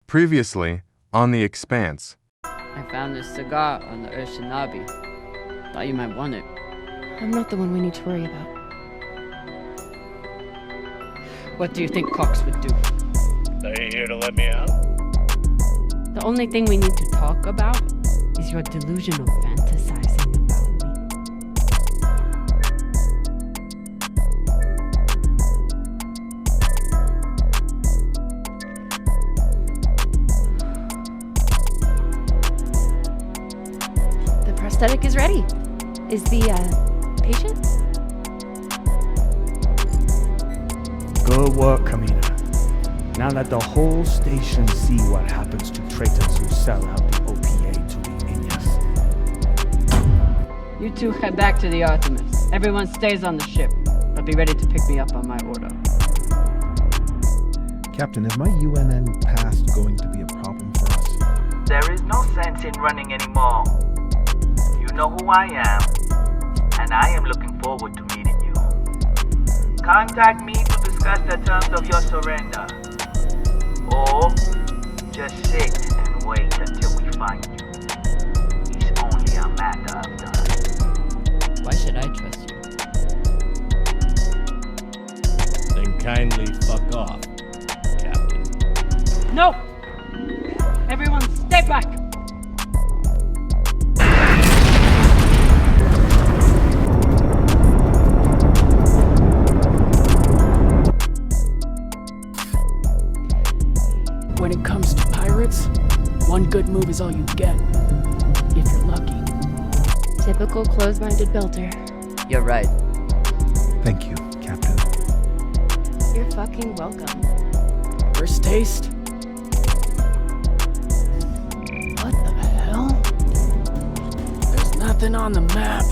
Previously, on the Expanse. I found this cigar on the Urshinabi. Thought you might want it. I'm not the one we need to worry about. What do you think Cox would do? Are you here to let me out? The only thing we need to talk about is your delusional fantasizing about me. The prosthetic is ready. Is the, patient? Good work, Kamina. Now let the whole station see what happens to traitors who sell out the OPA to the Inyas. You two head back to the Artemis. Everyone stays on the ship, but be ready to pick me up on my order. Captain, is my UNN pass going to be a problem for us? There is no sense in running anymore. You know who I am, and I am looking forward to meeting you. Contact me to discuss the terms of your surrender. Or just sit and wait until we find you. It's only a matter of time. Why should I trust you? Then kindly fuck off, Captain. No! Everyone stay back! When it comes to pirates, one good move is all you get. If you're lucky. Typical close-minded builder. You're right. Thank you, Captain. You're fucking welcome. First taste? What the hell? There's nothing on the map.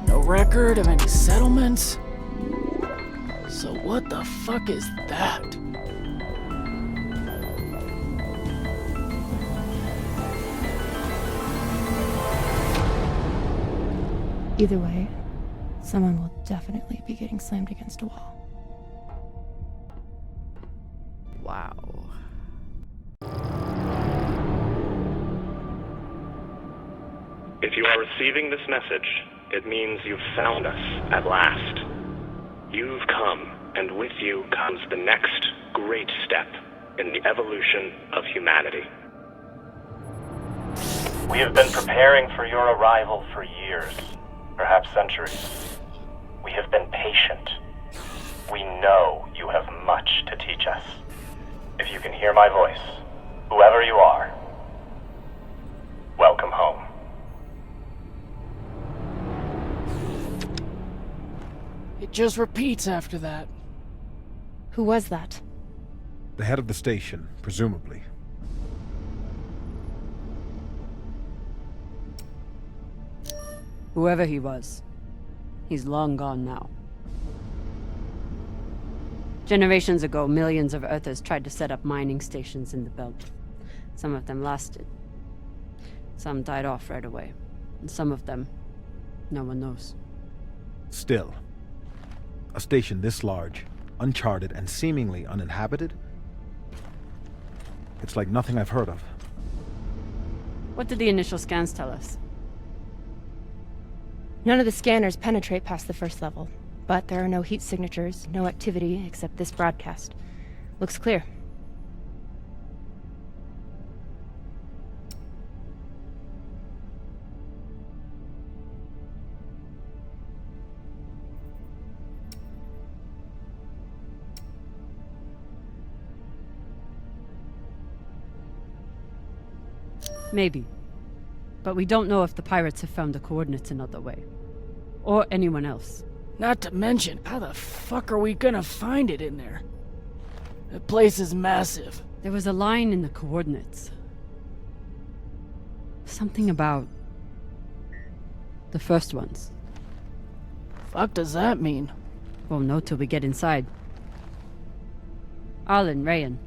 No record of any settlements. So what the fuck is that? Either way, someone will definitely be getting slammed against a wall. Wow. If you are receiving this message, it means you've found us at last. You've come, and with you comes the next great step in the evolution of humanity. We have been preparing for your arrival for years, perhaps centuries. We have been patient. We know you have much to teach us. If you can hear my voice, whoever you are, welcome home. It just repeats after that. Who was that? The head of the station, presumably. Whoever he was, he's long gone now. Generations ago, millions of Earthers tried to set up mining stations in the belt. Some of them lasted. Some died off right away. And some of them, no one knows. Still, a station this large, uncharted, and seemingly uninhabited? It's like nothing I've heard of. What did the initial scans tell us? None of the scanners penetrate past the first level, but there are no heat signatures, no activity except this broadcast. Looks clear. Maybe. But we don't know if the pirates have found the coordinates another way. Or anyone else. Not to mention, how the fuck are we gonna find it in there? The place is massive. There was a line in the coordinates. Something about the first ones. Fuck does that mean? Won't know till we get inside. Arlen, Rayan,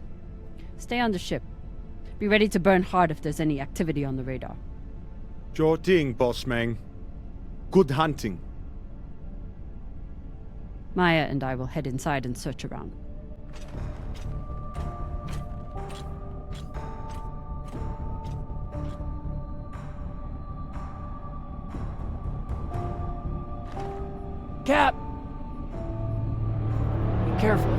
stay on the ship. Be ready to burn hard if there's any activity on the radar. Sure thing, boss man. Good hunting. Maya and I will head inside and search around. Cap! Be careful.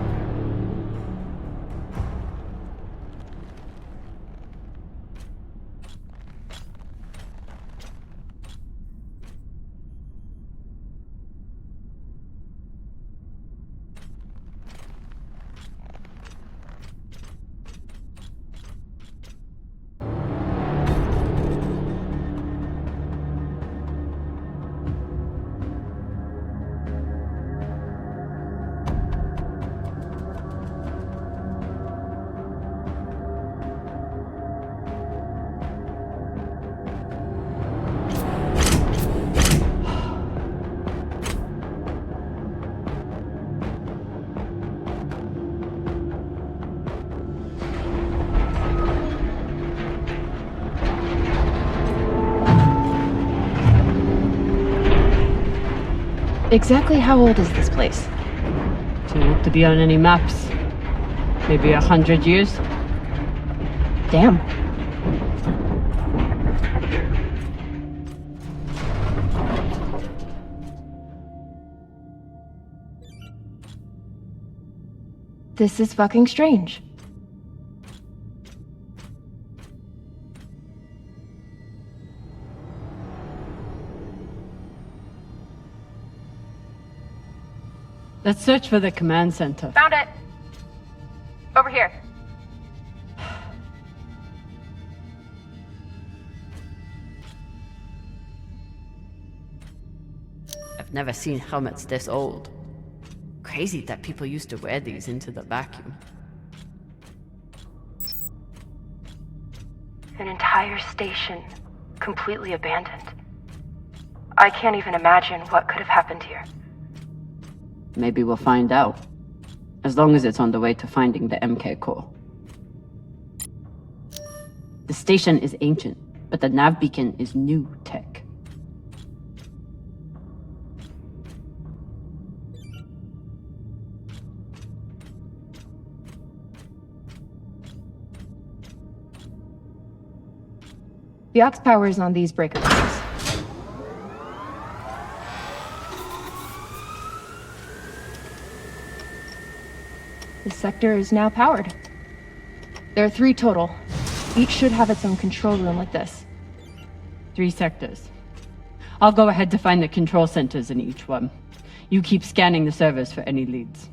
Exactly how old is this place? Too old to be on any maps. Maybe 100 years? Damn. This is fucking strange. Let's search for the command center. Found it! Over here. I've never seen helmets this old. Crazy that people used to wear these into the vacuum. An entire station, completely abandoned. I can't even imagine what could have happened here. Maybe we'll find out. As long as it's on the way to finding the MK core. The station is ancient, but the nav beacon is new tech. The aux power is on these breaker plates. This sector is now powered. There are 3 total. Each should have its own control room like this. 3 sectors. I'll go ahead to find the control centers in each one. You keep scanning the servers for any leads.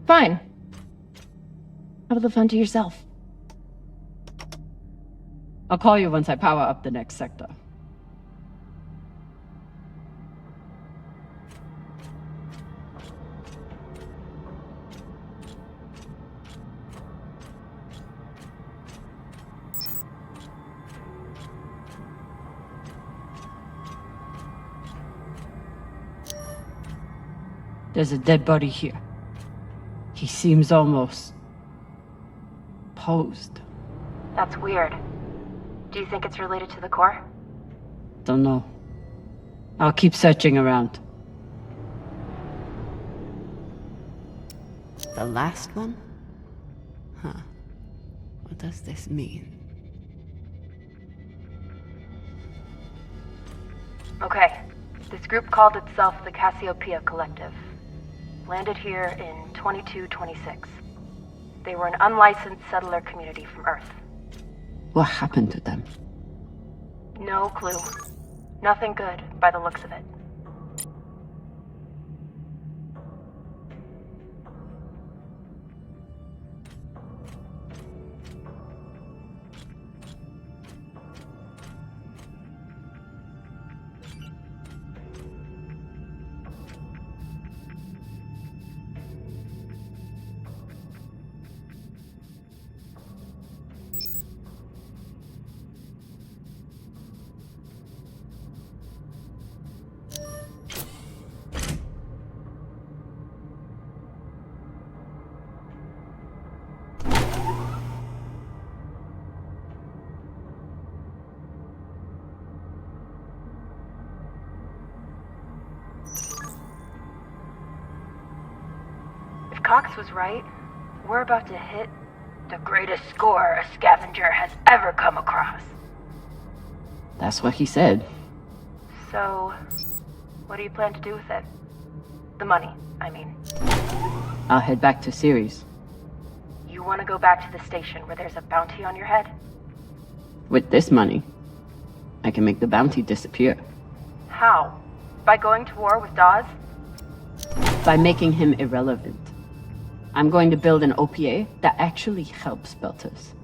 Fine. Have the fun to yourself. I'll call you once I power up the next sector. There's a dead body here. He seems almost posed. That's weird. Do you think it's related to the core? Don't know. I'll keep searching around. The last one? Huh. What does this mean? Okay. This group called itself the Cassiopeia Collective. Landed here in 2226. They were an unlicensed settler community from Earth. What happened to them? No clue. Nothing good, by the looks of it. Cox was right. We're about to hit the greatest score a scavenger has ever come across. That's what he said. So, what do you plan to do with it? The money, I mean. I'll head back to Series. You want to go back to the station where there's a bounty on your head? With this money, I can make the bounty disappear. How? By going to war with Dawes? By making him irrelevant. I'm going to build an OPA that actually helps Belters.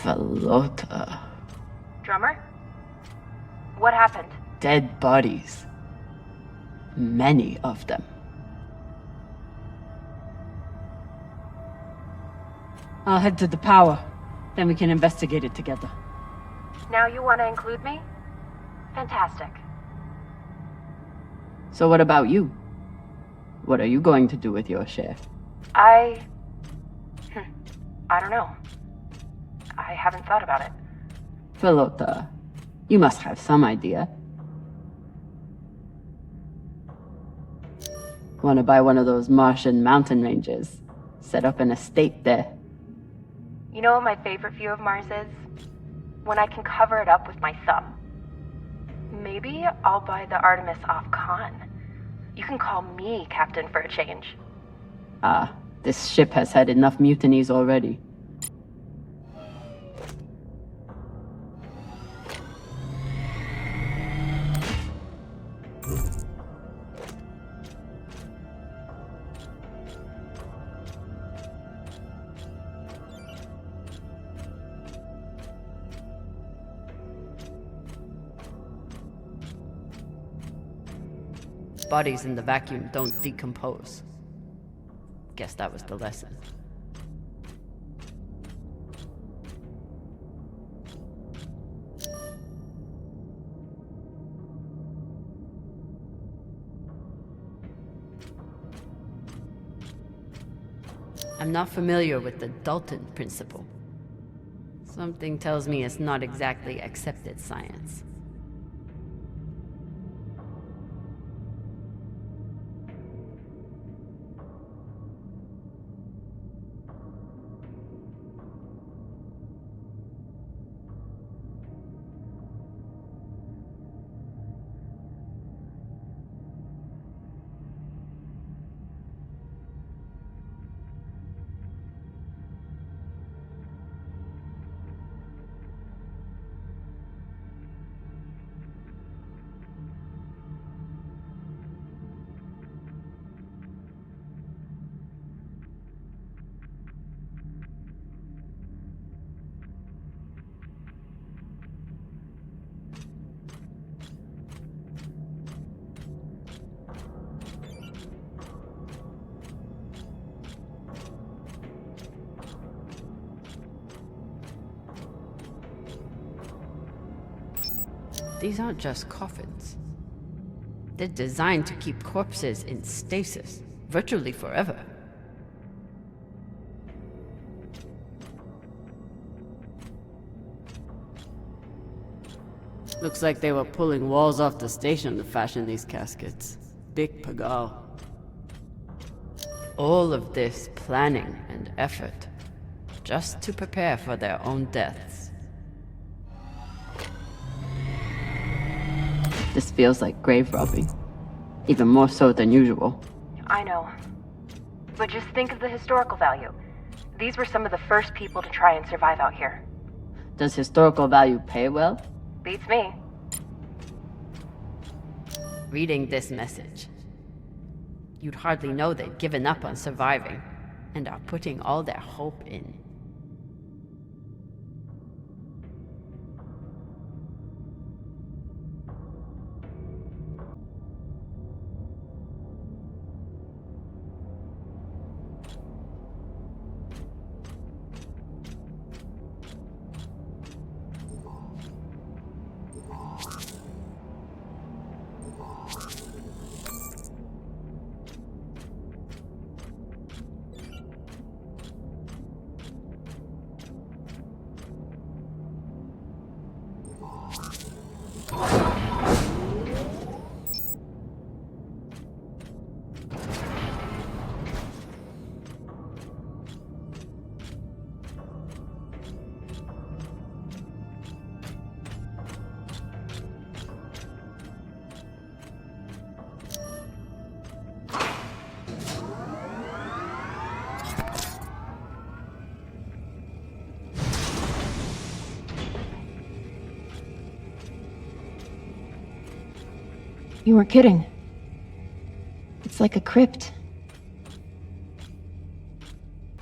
Falota. Drummer? What happened? Dead bodies. Many of them. I'll head to the power. Then we can investigate it together. Now you want to include me? Fantastic. So what about you? What are you going to do with your share? I don't know. I haven't thought about it. Falota, you must have some idea. Want to buy one of those Martian mountain ranges? Set up an estate there. You know what my favorite view of Mars is? When I can cover it up with my thumb. Maybe I'll buy the Artemis off Khan. You can call me Captain for a change. This ship has had enough mutinies already. Bodies in the vacuum don't decompose. Guess that was the lesson. I'm not familiar with the Dalton principle. Something tells me it's not exactly accepted science. These aren't just coffins. They're designed to keep corpses in stasis, virtually forever. Looks like they were pulling walls off the station to fashion these caskets. Big pagal. All of this planning and effort, just to prepare for their own deaths. This feels like grave robbing. Even more so than usual. I know. But just think of the historical value. These were some of the first people to try and survive out here. Does historical value pay well? Beats me. Reading this message, you'd hardly know they'd given up on surviving and are putting all their hope in. You weren't kidding. It's like a crypt.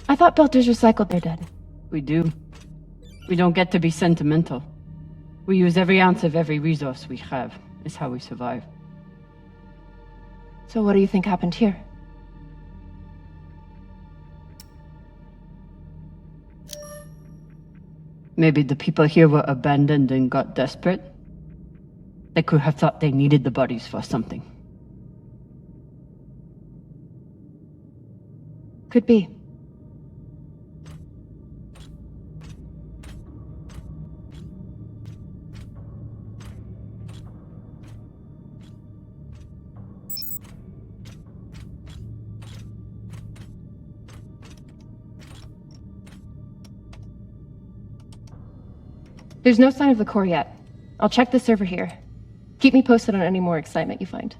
I thought Belters recycled their dead. We do. We don't get to be sentimental. We use every ounce of every resource we have. It's how we survive. So what do you think happened here? Maybe the people here were abandoned and got desperate. They could have thought they needed the bodies for something. Could be. There's no sign of the core yet. I'll check the server here. Keep me posted on any more excitement you find.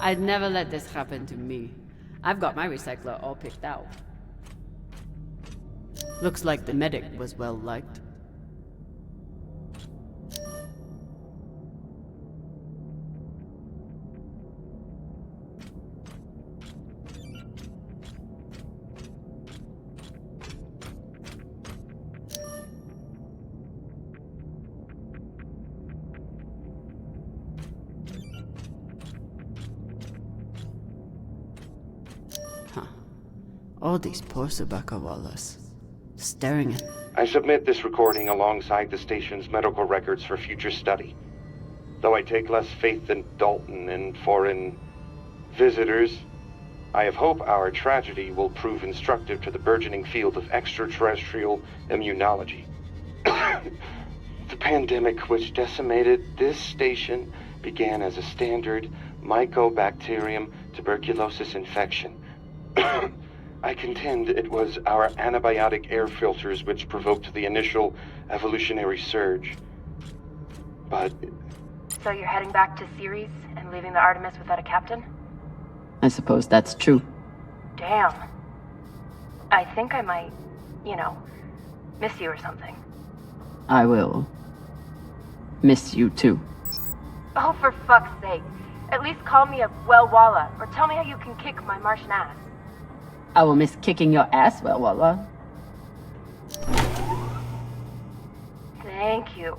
I'd never let this happen to me. I've got my recycler all picked out. Looks like the medic was well liked. Huh. All these poor Sabakawalas. Staring at... I submit this recording alongside the station's medical records for future study. Though I take less faith than Dalton in foreign visitors, I have hope our tragedy will prove instructive to the burgeoning field of extraterrestrial immunology. The pandemic which decimated this station began as a standard Mycobacterium tuberculosis infection. I contend it was our antibiotic air filters which provoked the initial evolutionary surge. But... So you're heading back to Ceres and leaving the Artemis without a captain? I suppose that's true. Damn. I think I might, miss you or something. I will miss you too. Oh, for fuck's sake. At least call me a well-walla, or tell me how you can kick my Martian ass. I will miss kicking your ass, well, Walla. Thank you.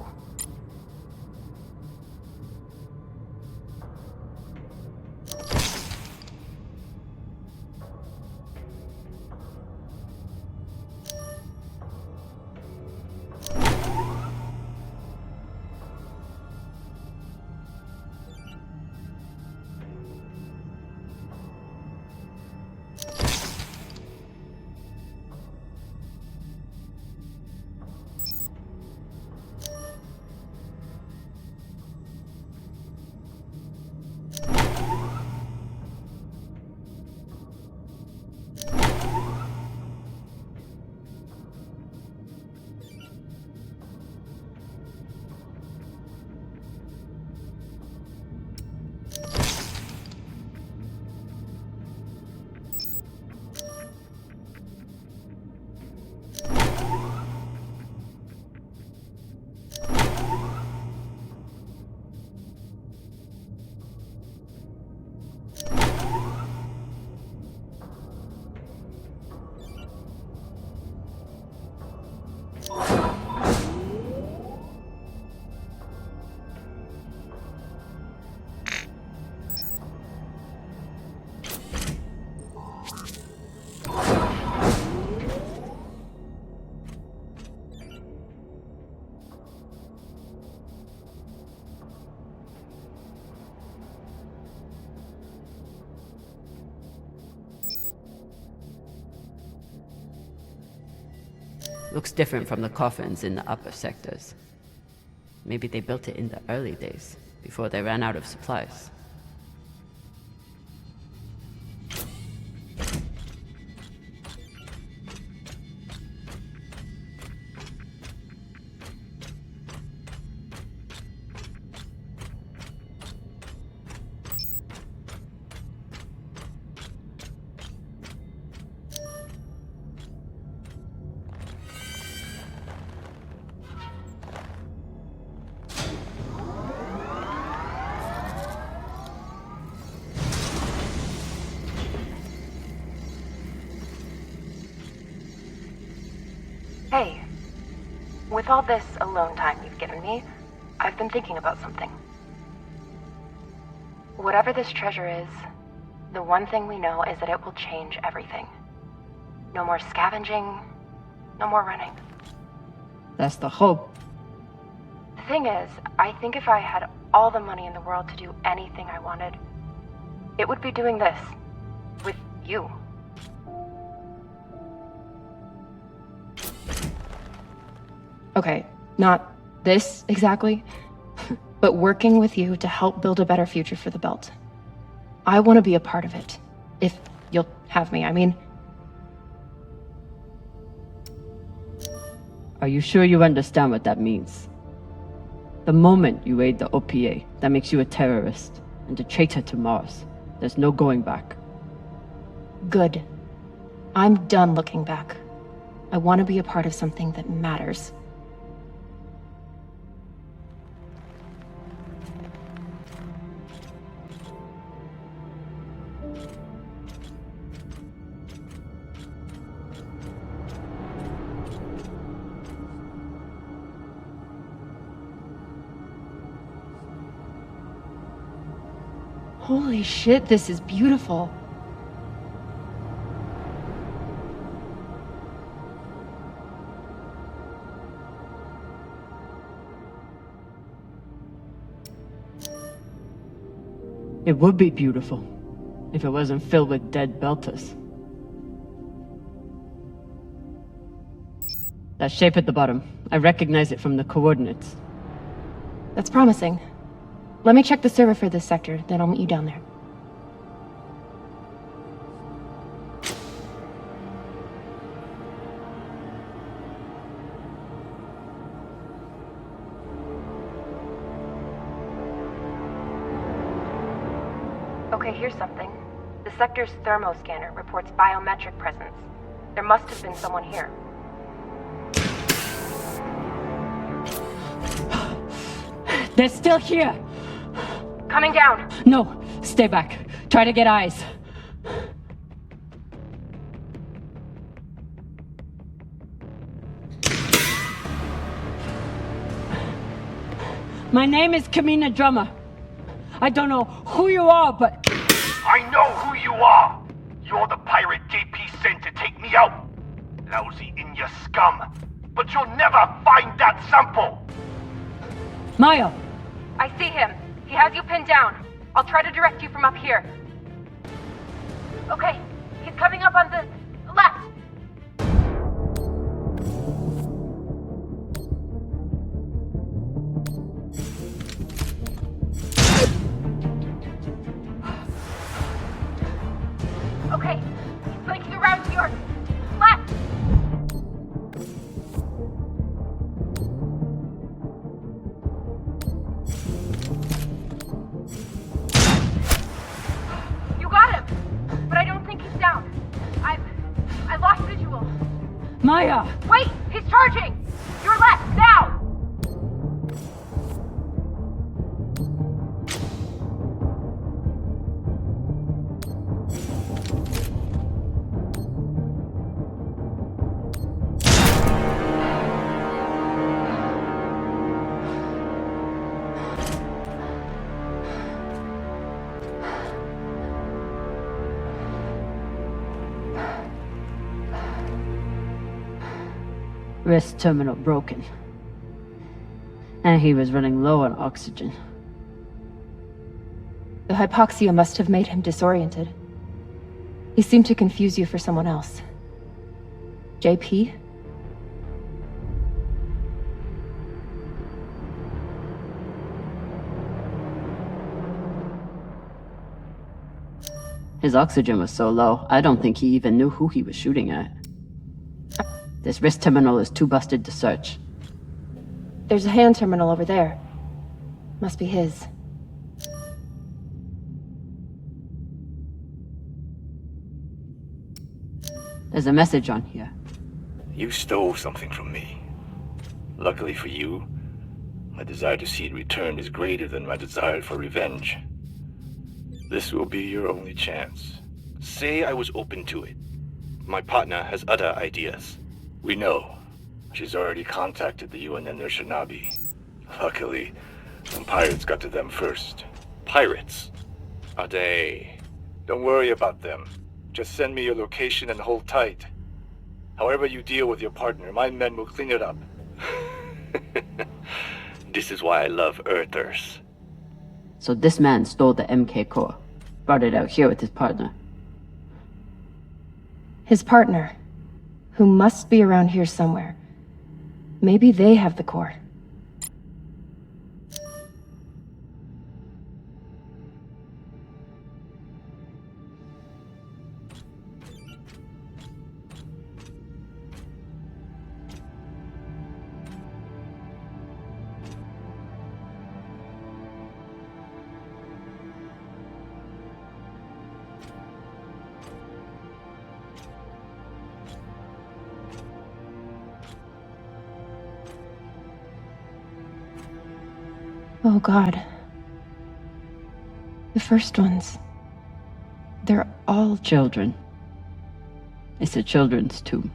Looks different from the coffins in the upper sectors. Maybe they built it in the early days, before they ran out of supplies. with all this alone time you've given me, I've been thinking about something. Whatever this treasure is, the one thing we know is that it will change everything. No more scavenging, no more running. That's the hope. The thing is, I think if I had all the money in the world to do anything I wanted, it would be doing this. With you. Okay, not this exactly, but working with you to help build a better future for the Belt. I want to be a part of it. If you'll have me, I mean. Are you sure you understand what that means? The moment you aid the OPA, that makes you a terrorist and a traitor to Mars. There's no going back. Good. I'm done looking back. I want to be a part of something that matters. Holy shit, this is beautiful. It would be beautiful if it wasn't filled with dead Belters. That shape at the bottom, I recognize it from the coordinates. That's promising. Let me check the server for this sector, then I'll meet you down there. Okay, here's something. The sector's thermoscanner reports biometric presence. There must have been someone here. They're still here! Coming down! No, stay back. Try to get eyes. My name is Kamina Drummer. I don't know who you are, but... I know who you are! You're the pirate JP sent to take me out! Lousy in your scum! But you'll never find that sample! Maya! I see him. He has you pinned down. I'll try to direct you from up here. Okay, he's coming up on the left. Okay, he's flanking around to your left. You got him, but I don't think he's down. I lost visual. Maya! Wait, he's charging. Your left, now. Wrist terminal broken. And he was running low on oxygen. The hypoxia must have made him disoriented. He seemed to confuse you for someone else. JP? His oxygen was so low, I don't think he even knew who he was shooting at. This wrist terminal is too busted to search. There's a hand terminal over there. Must be his. There's a message on here. You stole something from me. Luckily for you, my desire to see it returned is greater than my desire for revenge. This will be your only chance. Say I was open to it. My partner has other ideas. We know. She's already contacted the UN and their Shinabi. Luckily, some pirates got to them first. Pirates? Are they... Don't worry about them. Just send me your location and hold tight. However you deal with your partner, my men will clean it up. This is why I love Earthers. So this man stole the MK core, brought it out here with his partner. His partner, who must be around here somewhere. Maybe they have the core. Oh God. The first ones. They're all Children. It's a children's tomb.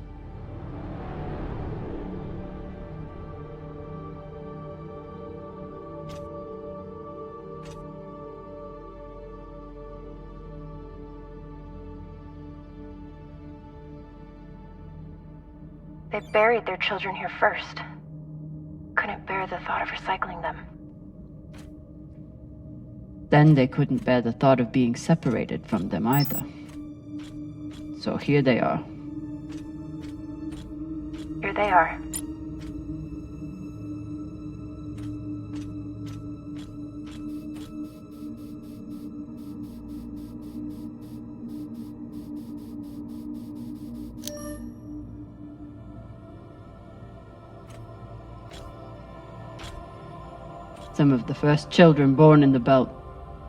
They buried their children here first. Couldn't bear the thought of recycling them. Then they couldn't bear the thought of being separated from them either. So here they are. Here they are. Some of the first children born in the belt,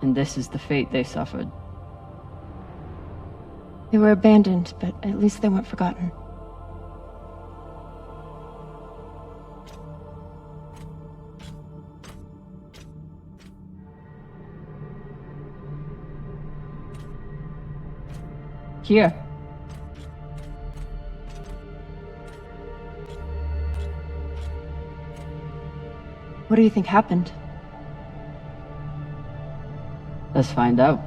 and this is the fate they suffered. They were abandoned, but at least they weren't forgotten. Here. What do you think happened? Let's find out.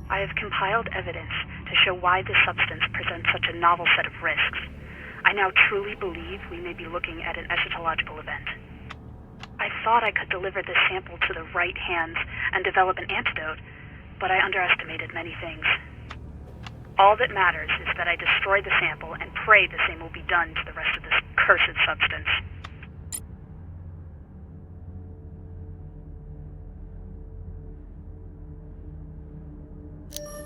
I have compiled evidence to show why this substance presents such a novel set of risks. I now truly believe we may be looking at an eschatological event. I thought I could deliver this sample to the right hands and develop an antidote, but I underestimated many things. All that matters is that I destroy the sample and pray the same will be done to the rest of this cursed substance.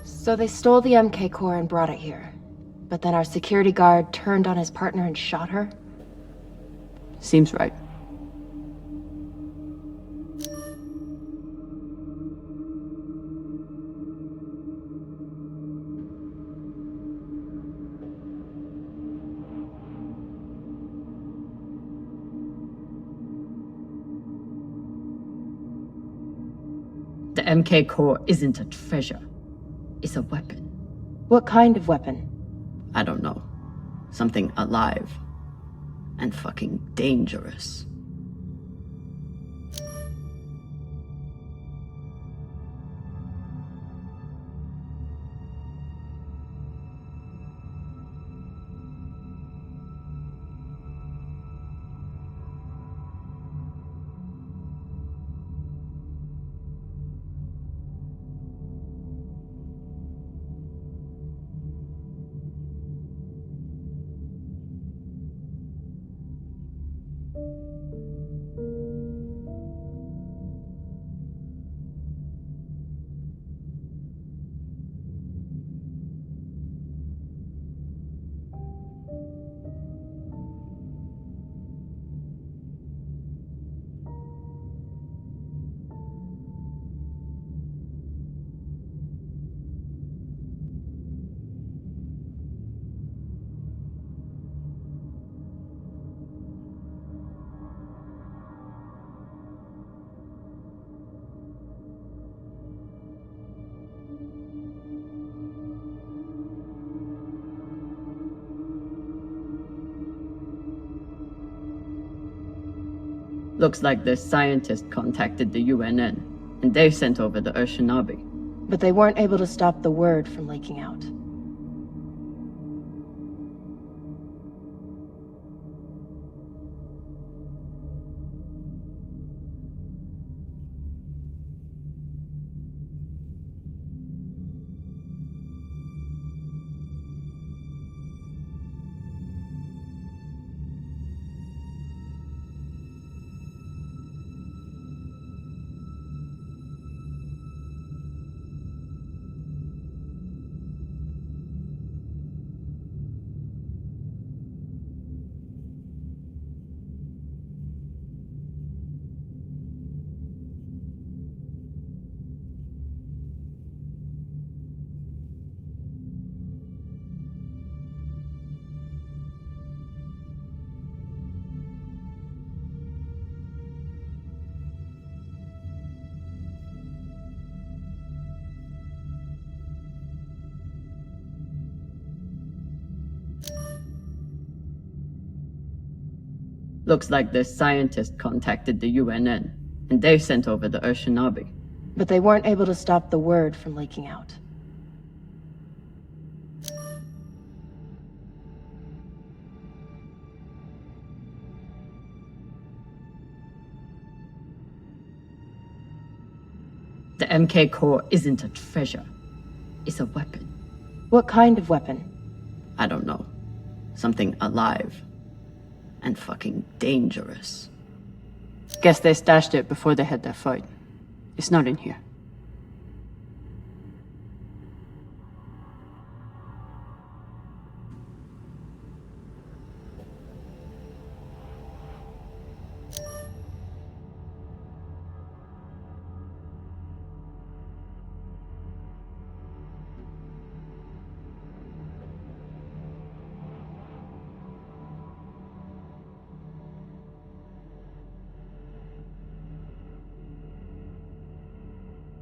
So they stole the MK core and brought it here. But then our security guard turned on his partner and shot her? Seems right. The MK core isn't a treasure. It's a weapon. What kind of weapon? I don't know. Something alive. And fucking dangerous. Looks like this scientist contacted the UNN, and they sent over the Urshinabi. But they weren't able to stop the word from leaking out. Looks like this scientist contacted the UNN, and they sent over the Urshinabi. But they weren't able to stop the word from leaking out. The MK core isn't a treasure. It's a weapon. What kind of weapon? I don't know. Something alive. And fucking dangerous. Guess they stashed it before they had their fight. It's not in here.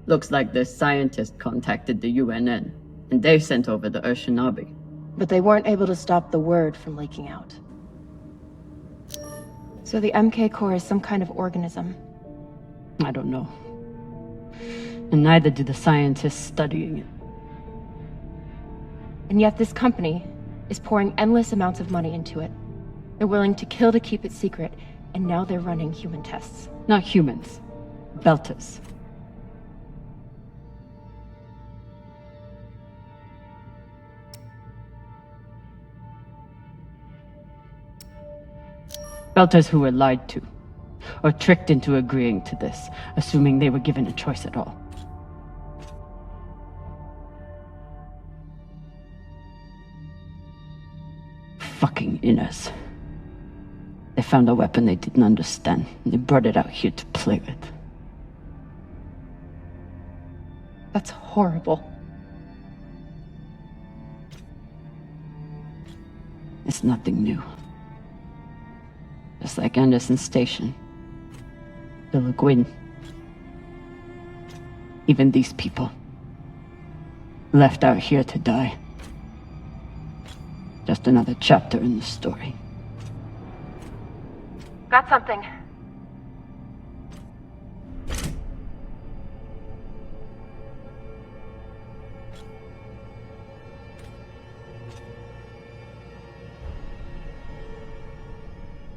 Looks like this scientist contacted the UNN, and they sent over the Urshinabi. But they weren't able to stop the word from leaking out. So the MK core is some kind of organism. I don't know. And neither do the scientists studying it. And yet this company is pouring endless amounts of money into it. They're willing to kill to keep it secret, and now they're running human tests. Not humans. Belters. Belters who were lied to, or tricked into agreeing to this, assuming they were given a choice at all. Fucking inners. They found a weapon they didn't understand, and they brought it out here to play with. That's horrible. It's nothing new. Just like Anderson Station. The Le Guin. Even these people. Left out here to die. Just another chapter in the story. Got something.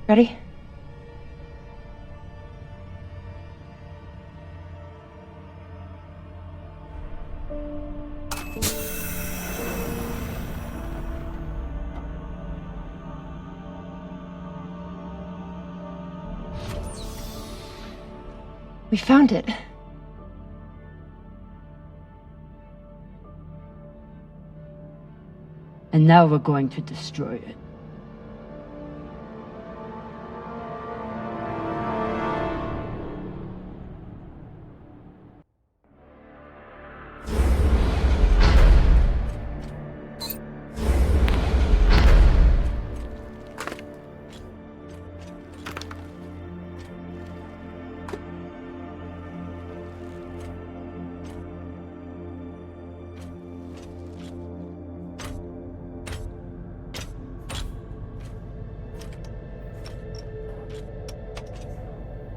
Ready? We found it. And now we're going to destroy it.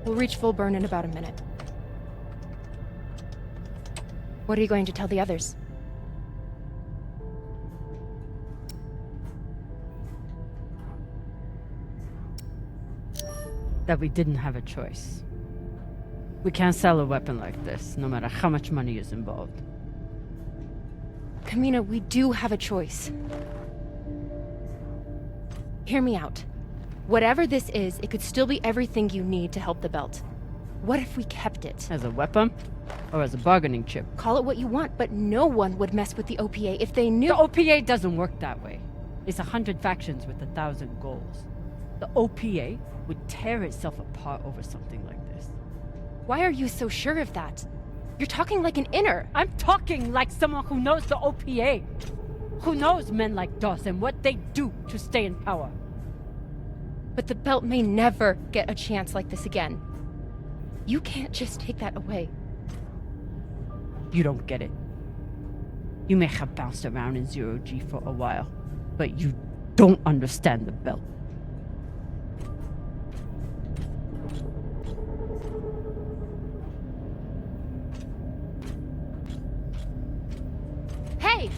We'll reach full burn in about a minute. What are you going to tell the others? That we didn't have a choice. We can't sell a weapon like this, no matter how much money is involved. Kamina, we do have a choice. Hear me out. Whatever this is, it could still be everything you need to help the belt. What if we kept it? As a weapon? Or as a bargaining chip? Call it what you want, but no one would mess with the OPA if they knew— The OPA doesn't work that way. It's 100 factions with 1,000 goals. The OPA would tear itself apart over something like this. Why are you so sure of that? You're talking like an inner. I'm talking like someone who knows the OPA. Who knows men like Doss and what they do to stay in power. But the belt may never get a chance like this again. You can't just take that away. You don't get it. You may have bounced around in zero-G for a while, but you don't understand the belt. Hey!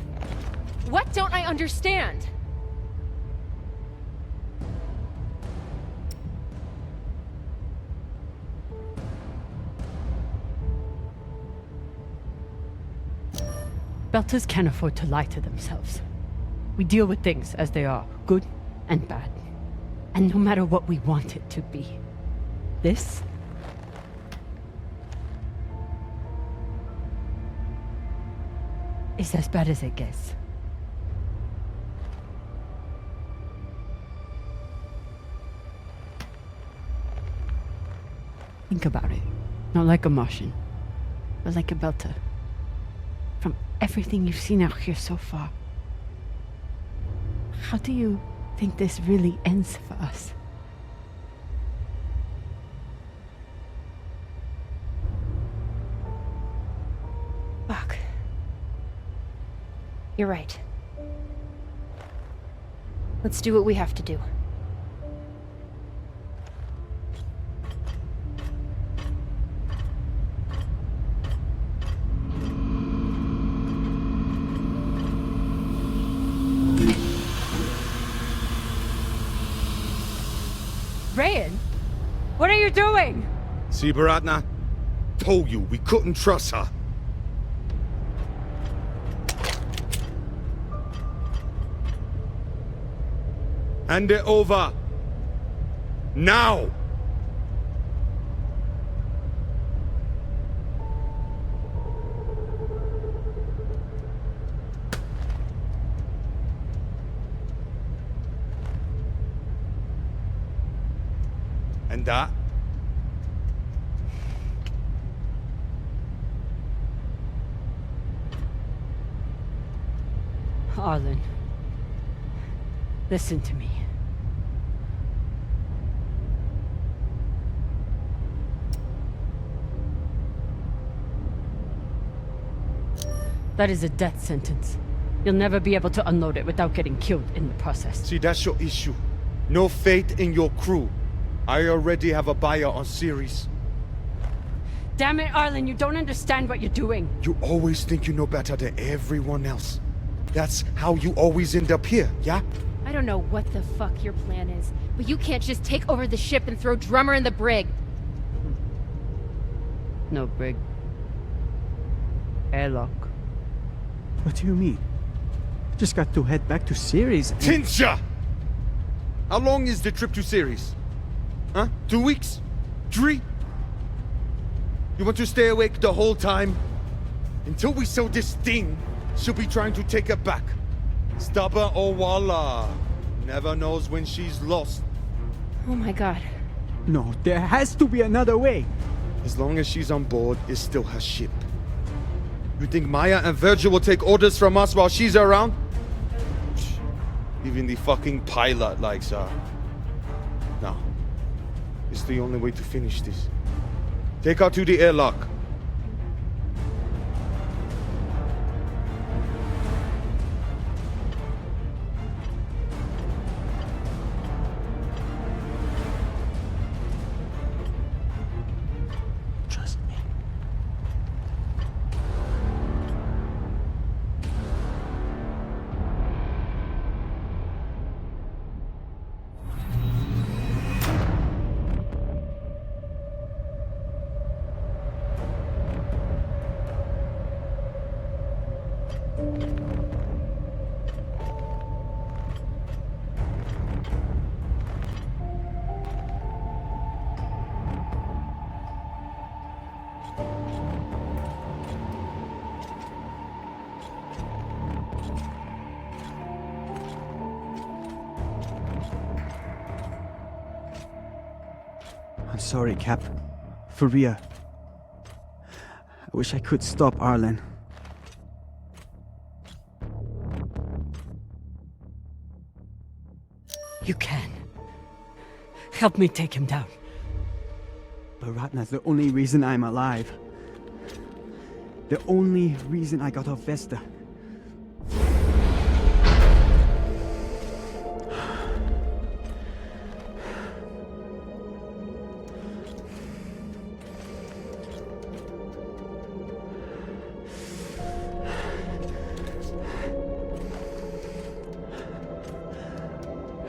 What don't I understand? Belters can't afford to lie to themselves. We deal with things as they are, good and bad. And no matter what we want it to be, this is as bad as it gets. Think about it. Not like a Martian, but like a Belter. From everything you've seen out here so far, how do you think this really ends for us? Fuck. You're right. Let's do what we have to do. Rayan, what are you doing? See, Baratna? Told you we couldn't trust her. Hand it over. Now! And that? Arlen, listen to me. That is a death sentence. You'll never be able to unload it without getting killed in the process. See, that's your issue. No faith in your crew. I already have a buyer on Series. Damn it, Arlen, you don't understand what you're doing. You always think you know better than everyone else. That's how you always end up here, yeah? I don't know what the fuck your plan is, but you can't just take over the ship and throw Drummer in the brig. No brig. Airlock. What do you mean? Just got to head back to Series and— Tinsha! How long is the trip to Series? Huh? 2 weeks? 3? You want to stay awake the whole time? Until we sell this thing, she'll be trying to take it back. Stubborn or walla. Never knows when she's lost. Oh my god. No, there has to be another way. As long as she's on board, it's still her ship. You think Maya and Virgil will take orders from us while she's around? Even the fucking pilot likes her. No. It's the only way to finish this. Take her to the airlock. sorry, Cap. For real. I wish I could stop Arlen. You can. Help me take him down. But Ratna's the only reason I'm alive. The only reason I got off Vesta.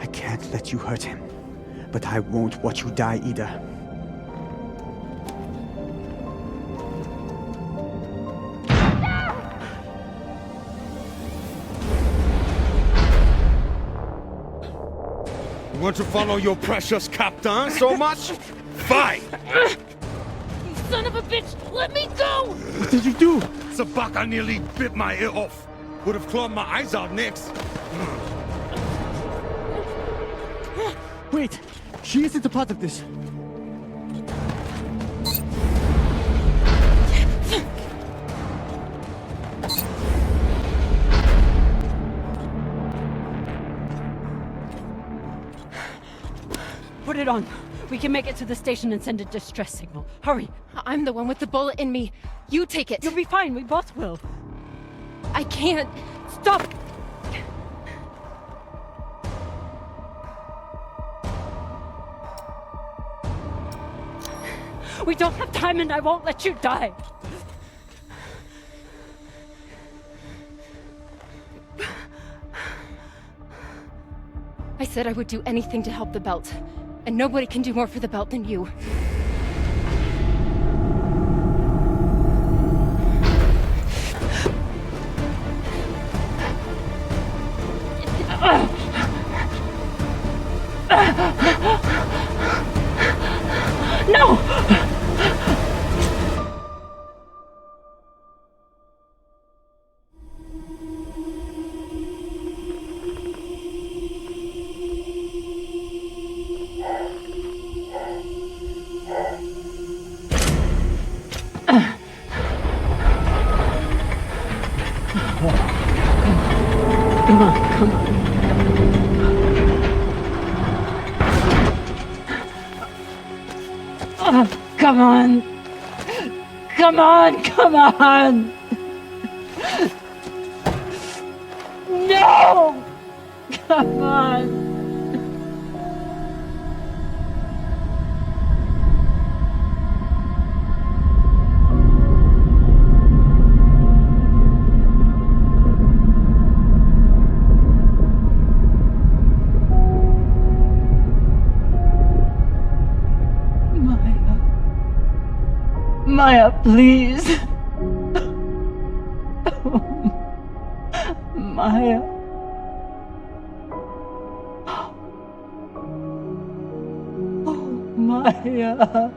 I can't let you hurt him, but I won't watch you die either. You want to follow your precious captain so much? Fine! You son of a bitch! Let me go! What did you do? Sabaka nearly bit my ear off. Would have clawed my eyes out next. Wait! She isn't a part of this! Put it on. We can make it to the station and send a distress signal. Hurry. I'm the one with the bullet in me. You take it. You'll be fine. We both will. I can't. Stop! We don't have time and I won't let you die. I said I would do anything to help the Belt. And nobody can do more for the Belt than you. No! Come on, come on. Oh, come on. Come on, come on. No! Come on. Maya, please. Maya. Oh, Maya.